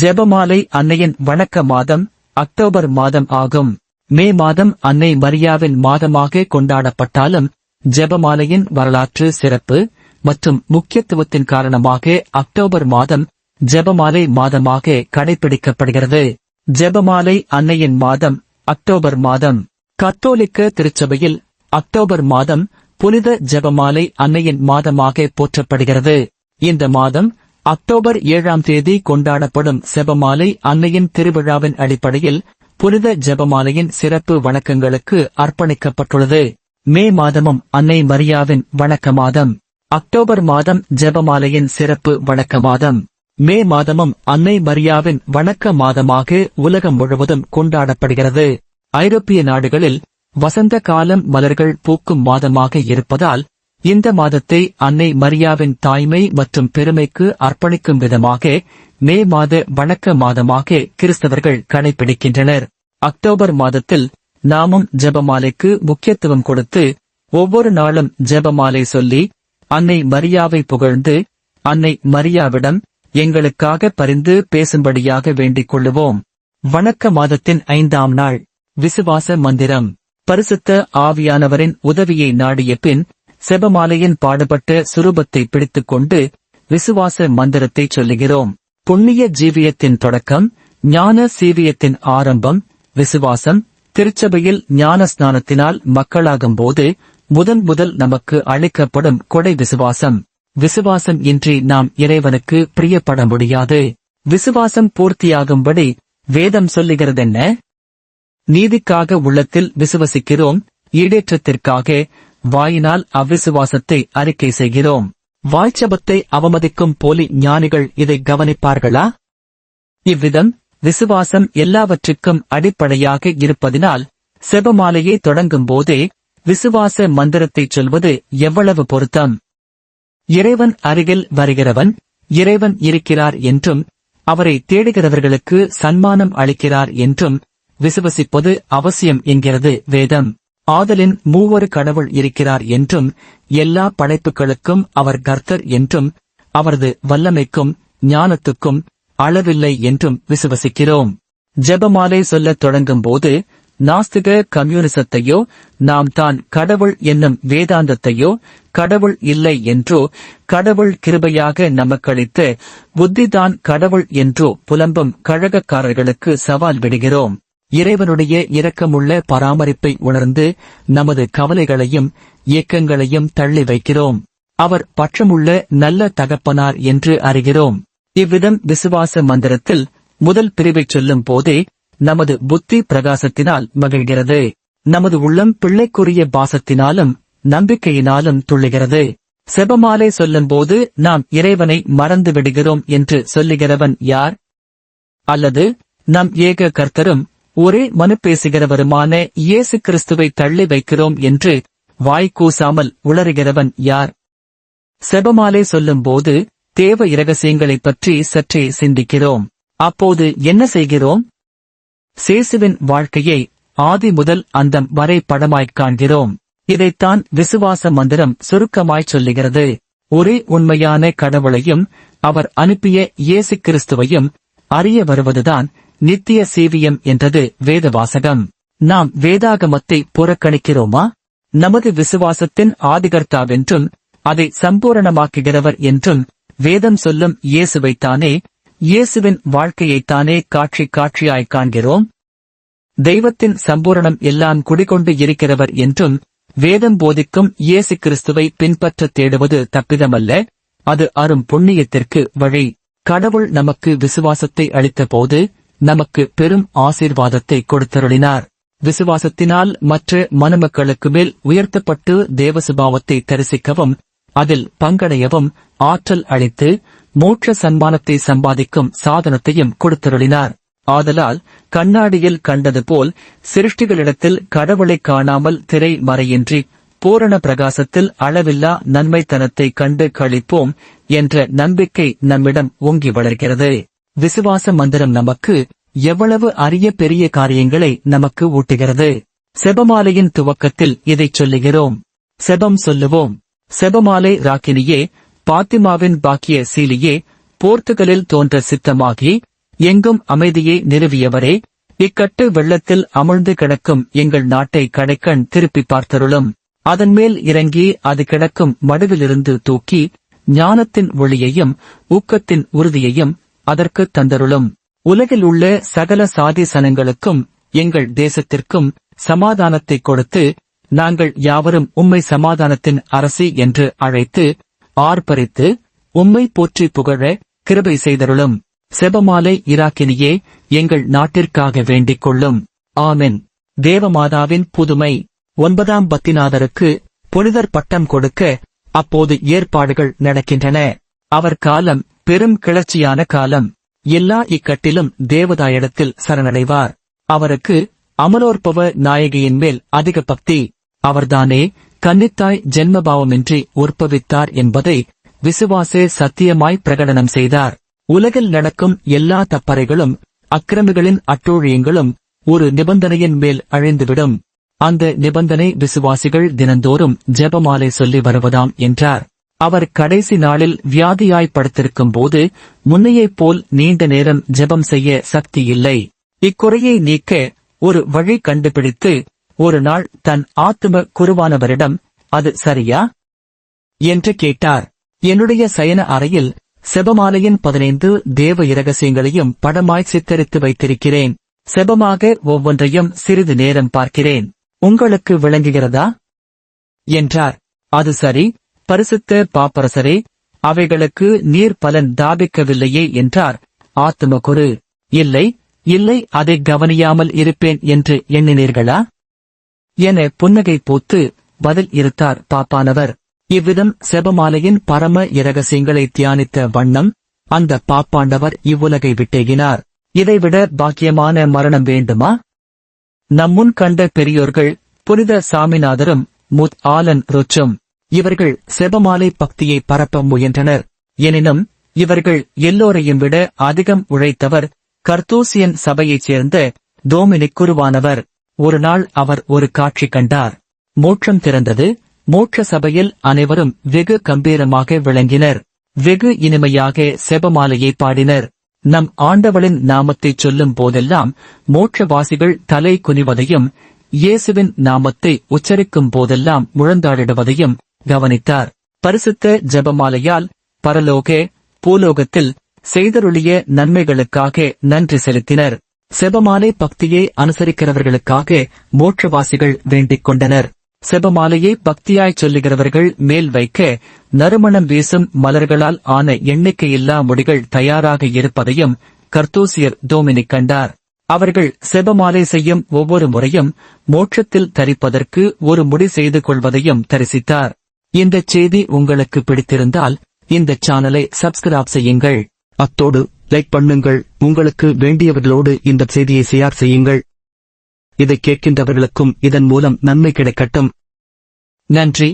ஜெபமாலை அன்னையின் வணக்க மாதம் அக்டோபர் மாதம் ஆகும். மே மாதம் அன்னை மரியாவின் மாதமாக கொண்டாடப்பட்டாலும் ஜெபமாலையின் வரலாற்று சிறப்பு மற்றும் முக்கியத்துவத்தின் காரணமாக அக்டோபர் மாதம் ஜெபமாலை மாதமாக கடைபிடிக்கப்படுகிறது. ஜெபமாலை அன்னையின் மாதம் அக்டோபர் மாதம். கத்தோலிக்க திருச்சபையில் அக்டோபர் மாதம் புனித ஜெபமாலை அன்னையின் மாதமாக போற்றப்படுகிறது. இந்த மாதம் அக்டோபர் 7ஆம் தேதி கொண்டாடப்படும் ஜெபமாலை அன்னையின் திருவிழாவின் அடிப்படையில் புனித ஜெபமாலையின் சிறப்பு வணக்கங்களுக்கு அர்ப்பணிக்கப்பட்டுள்ளது. மே மாதமும் அன்னை மரியாவின் வணக்க மாதம். அக்டோபர் மாதம் ஜெபமாலையின் சிறப்பு வணக்க மாதம். மே மாதமும் அன்னை மரியாவின் வணக்க மாதமாக உலகம் முழுவதும் கொண்டாடப்படுகிறது. ஐரோப்பிய நாடுகளில் வசந்த காலம் மலர்கள் பூக்கும் மாதமாக இருப்பதால் இந்த மாதத்தை அன்னை மரியாவின் தாய்மை மற்றும் பெருமைக்கு அர்ப்பணிக்கும் விதமாக மே மாத வணக்க மாதமாக கிறிஸ்தவர்கள் கடைபிடிக்கின்றனர். அக்டோபர் மாதத்தில் நாமும் ஜெபமாலைக்கு முக்கியத்துவம் கொடுத்து ஒவ்வொரு நாளும் ஜெபமாலை சொல்லி அன்னை மரியாவை புகழ்ந்து அன்னை மரியாவிடம் எங்களுக்காக பரிந்து பேசும்படியாக வேண்டிக் கொள்ளுவோம். வணக்க மாதத்தின் 5ஆம் நாள். விசுவாச மந்திரம். பரிசுத்த ஆவியானவரின் உதவியை நாடிய பின் ஜெபமாலையின் பாடுபட்ட சுரூபத்தை பிடித்துக் கொண்டு விசுவாச மந்திரத்தை சொல்லுகிறோம். புண்ணிய ஜீவியத்தின் தொடக்கம், ஞான சீவியத்தின் ஆரம்பம், விசுவாசம். திருச்சபையில் ஞான ஸ்நானத்தினால் மக்களாகும் போது முதல் நமக்கு அளிக்கப்படும் கொடை விசுவாசம். விசுவாசம் இன்றி நாம் இறைவனுக்கு பிரியப்பட முடியாது. விசுவாசம் பூர்த்தியாகும்படி வேதம் சொல்லுகிறதென்ன? நீதிக்காக உள்ளத்தில் விசுவசிக்கிறோம், ஈடேற்றத்திற்காக வாயினால் அவ்விசுவாசத்தை அறிக்கை செய்கிறோம். வாய்ச்சபத்தை அவமதிக்கும் போலி ஞானிகள் இதை கவனிப்பார்களா? இவ்விதம் விசுவாசம் எல்லாவற்றுக்கும் அடிப்படையாக இருப்பதினால் ஜெபமாலையை தொடங்கும் போதே விசுவாச மந்திரத்தைச் சொல்வது எவ்வளவு பொருத்தம்! இறைவன் அருகில் வருகிறவன் இறைவன் இருக்கிறார் என்றும் அவரை தேடுகிறவர்களுக்கு சன்மானம் அளிக்கிறார் என்றும் விசுவசிப்பது அவசியம் என்கிறது வேதம். ஆதலின் மூவொரு கடவுள் இருக்கிறார் என்றும் எல்லா படைப்புகளுக்கும் அவர் கர்த்தர் என்றும் அவரது வல்லமைக்கும் ஞானத்துக்கும் அளவில்லை என்றும் விசுவசிக்கிறோம். ஜெபமாலை சொல்லத் தொடங்கும் போது நாஸ்திக கம்யூனிசத்தையோ நாம் தான் கடவுள் என்னும் வேதாந்தத்தையோ கடவுள் இல்லை என்றோ கடவுள் கிருபையாக நமக்களித்த புத்திதான் கடவுள் என்றோ புலம்பும் கழகக்காரர்களுக்கு சவால் விடுகிறோம். இறைவனுடைய இரக்கமுள்ள பராமரிப்பை உணர்ந்து நமது கவலைகளையும் இயக்கங்களையும் தள்ளி வைக்கிறோம். அவர் பட்சமுள்ள நல்ல தகப்பனார் என்று அறிகிறோம். இவ்விதம் விசுவாச மந்திரத்தில் முதல் பிரிவைச் சொல்லும் போதே நமது புத்தி பிரகாசத்தினால் மகிழ்கிறது. நமது உள்ளம் பிள்ளைக்குரிய பாசத்தினாலும் நம்பிக்கையினாலும் துள்ளுகிறது. ஜெபமாலை சொல்லும்போது நாம் இறைவனை மறந்து விடுகிறோம் என்று சொல்லுகிறவன் யார்? அல்லது நம் ஏக கர்த்தரும் ஒரே மனு பேசுகிறவருமான இயேசு கிறிஸ்துவை தள்ளி வைக்கிறோம் என்று வாய்க்கூசாமல் உளறுகிறவன் யார்? ஜெபமாலை சொல்லும்போது தேவ இரகசியங்களைப் பற்றி சற்றே சிந்திக்கிறோம். அப்போது என்ன செய்கிறோம்? சேசுவின் வாழ்க்கையை ஆதி முதல் அந்தம் வரை படமாய்க் காண்கிறோம். இதைத்தான் விசுவாச மந்திரம் சுருக்கமாய்ச் சொல்லுகிறது. ஒரே உண்மையான கடவுளையும் அவர் அனுப்பிய இயேசு கிறிஸ்துவையும் அறிய வருவதுதான் நித்திய சீவியம் என்றது வேதவாசகம். நாம் வேதாகமத்தை புறக்கணிக்கிறோமா? நமது விசுவாசத்தின் ஆதிகர்த்தாவென்றும் அதை சம்பூரணமாக்குகிறவர் என்றும் வேதம் சொல்லும் இயேசுவைத்தானே, இயேசுவின் வாழ்க்கையைத்தானே காட்சியாய்க் காண்கிறோம். தெய்வத்தின் சம்பூரணம் எல்லாம் குடிகொண்டு இருக்கிறவர் என்றும் வேதம் போதிக்கும் இயேசு கிறிஸ்துவை பின்பற்றத் தேடுவது தப்பிதமல்ல, அது அரும் புண்ணியத்திற்கு வழி. கடவுள் நமக்கு விசுவாசத்தை அளித்த போது நமக்கு பெரும் ஆசீர்வாதத்தை கொடுத்தருளினார். விசுவாசத்தினால் மற்ற மனுமக்களுக்கு மேல் உயர்த்தப்பட்டு தேவசுபாவத்தை தரிசிக்கவும் அதில் பங்கடையவும் ஆற்றல் அளித்து மோட்ச சன்மானத்தை சம்பாதிக்கும் சாதனத்தையும் கொடுத்தருளினார். ஆதலால் கண்ணாடியில் கண்டது போல் சிருஷ்டிகளிடத்தில் கடவுளைக் காணாமல் திரை மறையின்றி பூரண பிரகாசத்தில் அளவில்லா நன்மைத்தனத்தை கண்டு களிப்போம் என்ற நம்பிக்கை நம்மிடம் ஓங்கி வளர்கிறது. விசுவாச மந்திரம் நமக்கு எவ்வளவு அரிய பெரிய காரியங்களை நமக்கு ஊட்டுகிறது. ஜெபமாலையின் துவக்கத்தில் இதைச் சொல்லுகிறோம். செபம் சொல்லுவோம். செபமாலை ராக்கினியே, பாத்திமாவின் பாக்கிய சீலியே, போர்த்துகலில் தோன்ற சித்தமாகி எங்கும் அமைதியை நிறுவியவரே, இக்கட்டு வெள்ளத்தில் அமிழ்ந்து கிடக்கும் எங்கள் நாட்டை கடைக்கண் திருப்பி பார்த்தருளும். அதன் மேல் இறங்கி அது கிடக்கும் மடுவிலிருந்து தூக்கி ஞானத்தின் ஒளியையும் ஊக்கத்தின் உறுதியையும் அதற்கு தந்தருளும். உலகில் உள்ள சகல சாதி சனங்களுக்கும் எங்கள் தேசத்திற்கும் சமாதானத்தை கொடுத்து, நாங்கள் யாவரும் உம்மை சமாதானத்தின் அரசி என்று அழைத்து ஆர்ப்பரித்து உம்மை போற்றி புகழ கிருபை செய்தருளும். செபமாலை இராக்கினியே, எங்கள் நாட்டிற்காக வேண்டிக் கொள்ளும். ஆமென். தேவமாதாவின் புதுமை. 9ஆம் பத்திநாதருக்கு புனிதர் பட்டம் கொடுக்க அப்போது ஏற்பாடுகள் நடக்கின்றன. அவர் காலம் பெரும் கிளர்ச்சியான காலம். எல்லா இக்கட்டிலும் தேவதாயிடத்தில் சரணடைவார். அவருக்கு அமலோற்பவ நாயகியின் மேல் அதிக பக்தி. அவர்தானே கன்னித்தாய் ஜென்மபாவமின்றி உற்பவித்தார் என்பதை விசுவாசே சத்தியமாய் பிரகடனம் செய்தார். உலகில் நடக்கும் எல்லா தப்பறைகளும் அக்கிரமிகளின் அட்டூழியங்களும் ஒரு நிபந்தனையின் மேல் அழிந்துவிடும். அந்த நிபந்தனை விசுவாசிகள் தினந்தோறும் ஜெபமாலை சொல்லி வருவதாம் என்றார். அவர் கடைசி நாளில் வியாதியாய் படுத்திருக்கும் போது முன்னையைப் போல் நீண்ட நேரம் ஜெபம் செய்ய சக்தி இல்லை. இக்குறையை நீக்க ஒரு வழி கண்டுபிடித்து ஒரு நாள் தன் ஆத்தும குருவானவரிடம், அது சரியா என்று கேட்டார். என்னுடைய சயன அறையில் செபமாலையின் 15 தேவ இரகசியங்களையும் படமாய் சித்தரித்து வைத்திருக்கிறேன். செபமாக ஒவ்வொன்றையும் சிறிது நேரம் பார்க்கிறேன். உங்களுக்கு விளங்குகிறதா என்றார். அது சரி, பரிசுத்த பாப்பரசரே, அவைகளுக்கு நீர் பலன் தாபிக்கவில்லையே என்றார் ஆத்துமகுரு. இல்லை இல்லை, அதை கவனியாமல் இருப்பேன் என்று எண்ணினீர்களா என புன்னகை பூத்து பதில் இருத்தார் பாப்பானவர். இவ்விதம் செபமாலையின் பரம இரகசியங்களை தியானித்த வண்ணம் அந்த பாப்பாண்டவர் இவ்வுலகை விட்டேகினார். இதைவிட பாக்கியமான மரணம் வேண்டுமா? நம்முன் கண்ட பெரியோர்கள் புனித சாமிநாதரும் முத் ஆலன் ருச்சும் இவர்கள் செபமாலை பக்தியை பரப்ப முயன்றனர். எனினும் இவர்கள் எல்லோரையும் விட அதிகம் உழைத்தவர் கர்த்தூசியன் சபையைச் சேர்ந்த டோமினிக் குருவானவர். ஒரு நாள் அவர் ஒரு காட்சி கண்டார். மோட்சம் திறந்தது. மோட்ச சபையில் அனைவரும் வெகு கம்பீரமாக விளங்கினர். வெகு இனிமையாக செபமாலையை பாடினர். நம் ஆண்டவளின் நாமத்தைச் சொல்லும் போதெல்லாம் மோட்சவாசிகள் தலை குனிவதையும் இயேசுவின் நாமத்தை உச்சரிக்கும் போதெல்லாம் முழந்தாடிடுவதையும் கவனித்தார். பரிசுத்த ஜெபமாலையால் பரலோக பூலோகத்தில் செய்தருளிய நன்மைகளுக்காக நன்றி செலுத்தினர். செபமாலை பக்தியை அனுசரிக்கிறவர்களுக்காக மோட்சவாசிகள் வேண்டிக் கொண்டனர். செபமாலையை பக்தியாய் சொல்லுகிறவர்கள் மேல் வைக்க நறுமணம் வீசும் மலர்களால் ஆன எண்ணிக்கையில்லா முடிகள் தயாராக இருப்பதையும் கர்த்தூசியர் டோமினிக் கண்டார். அவர்கள் செபமாலை செய்யும் ஒவ்வொரு முறையும் மோட்சத்தில் தரிப்பதற்கு ஒரு முடி செய்து கொள்வதையும் தரிசித்தார். இந்த செய்தி உங்களுக்கு பிடித்திருந்தால் இந்த சேனலை சப்ஸ்கிரைப் செய்யுங்கள். அத்தோடு லைக் பண்ணுங்கள். உங்களுக்கு வேண்டியவர்களோடு இந்த செய்தியை ஷேர் செய்யுங்கள். இதை கேட்கின்றவர்களுக்கும் இதன் மூலம் நன்மை கிடைக்கட்டும். நன்றி.